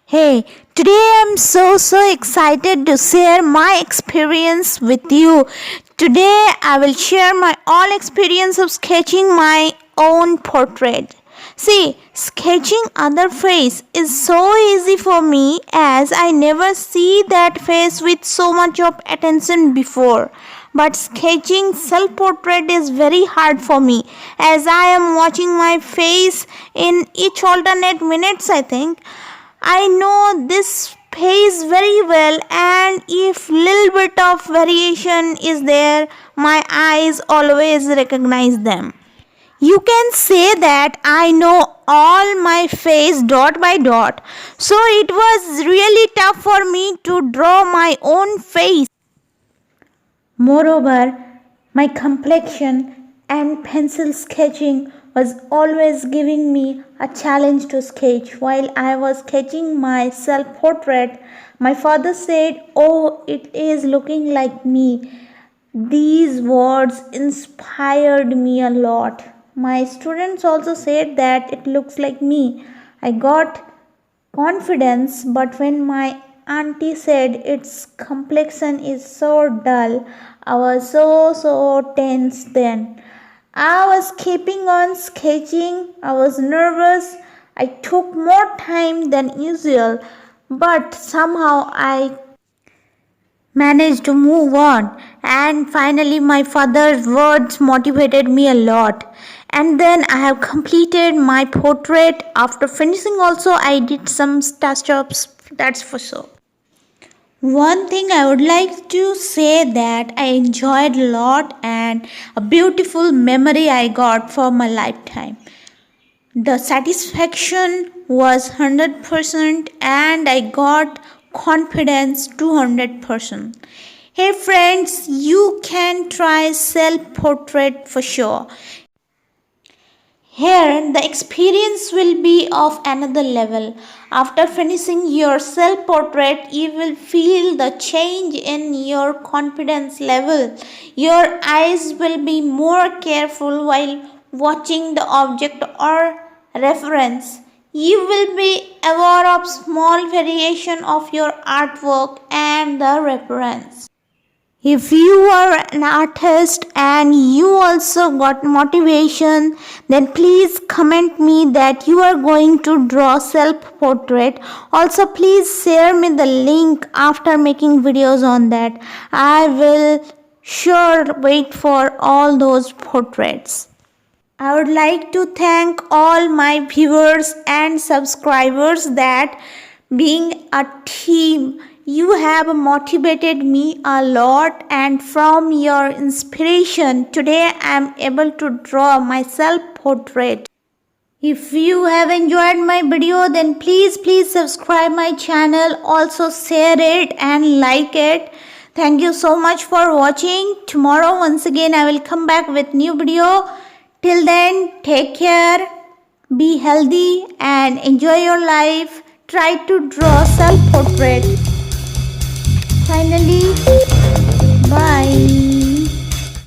Hey, today I'm so excited to share my experience with you. Today I will share my all experience of sketching my own portrait. See, sketching other face is so easy for me as I never see that face with so much of attention before. But sketching self portrait is very hard for me as I am watching my face in each alternate minutes, I think. I know this pays very well, and if little bit of variation is there, my eyes always recognize them. You can say that I know all my face dot by dot, so it was really tough for me to draw my own face. Moreover, my complexion and pencil sketching was always giving me a challenge to sketch. While I was sketching my self portrait, my father said, "Oh, it is looking like me." These words inspired me a lot. My students also said that it looks like me. I got confidence, but when my auntie said its complexion is so dull, I was so tense then. I was keeping on sketching. I was nervous. I took more time than usual, but somehow I managed to move on, and finally my father's words motivated me a lot. And then I have completed my portrait. After finishing also I did some touch ups, that's for sure. One thing I would like to say that I enjoyed a lot and a beautiful memory I got for my lifetime. The satisfaction was 100% and I got confidence 200%. Hey friends, you can try self portrait for sure. Here, the experience will be of another level. After finishing your self portrait, you will feel the change in your confidence level. Your eyes will be more careful while watching the object or reference. You will be aware of small variation of your artwork and the reference. If you are an artist and you also got motivation, then please comment me that you are going to draw self-portrait. Also, please share me the link after making videos on that. I will sure wait for all those portraits. I would like to thank all my viewers and subscribers that being a team, you have motivated me a lot, and from your inspiration today I am able to draw my self portrait. If you have enjoyed my video, then please subscribe my channel, also share it and like it. Thank you so much for watching. Tomorrow once again I will come back with new video. Till then, take care, be healthy and enjoy your life. Try to draw self-portrait. Finally,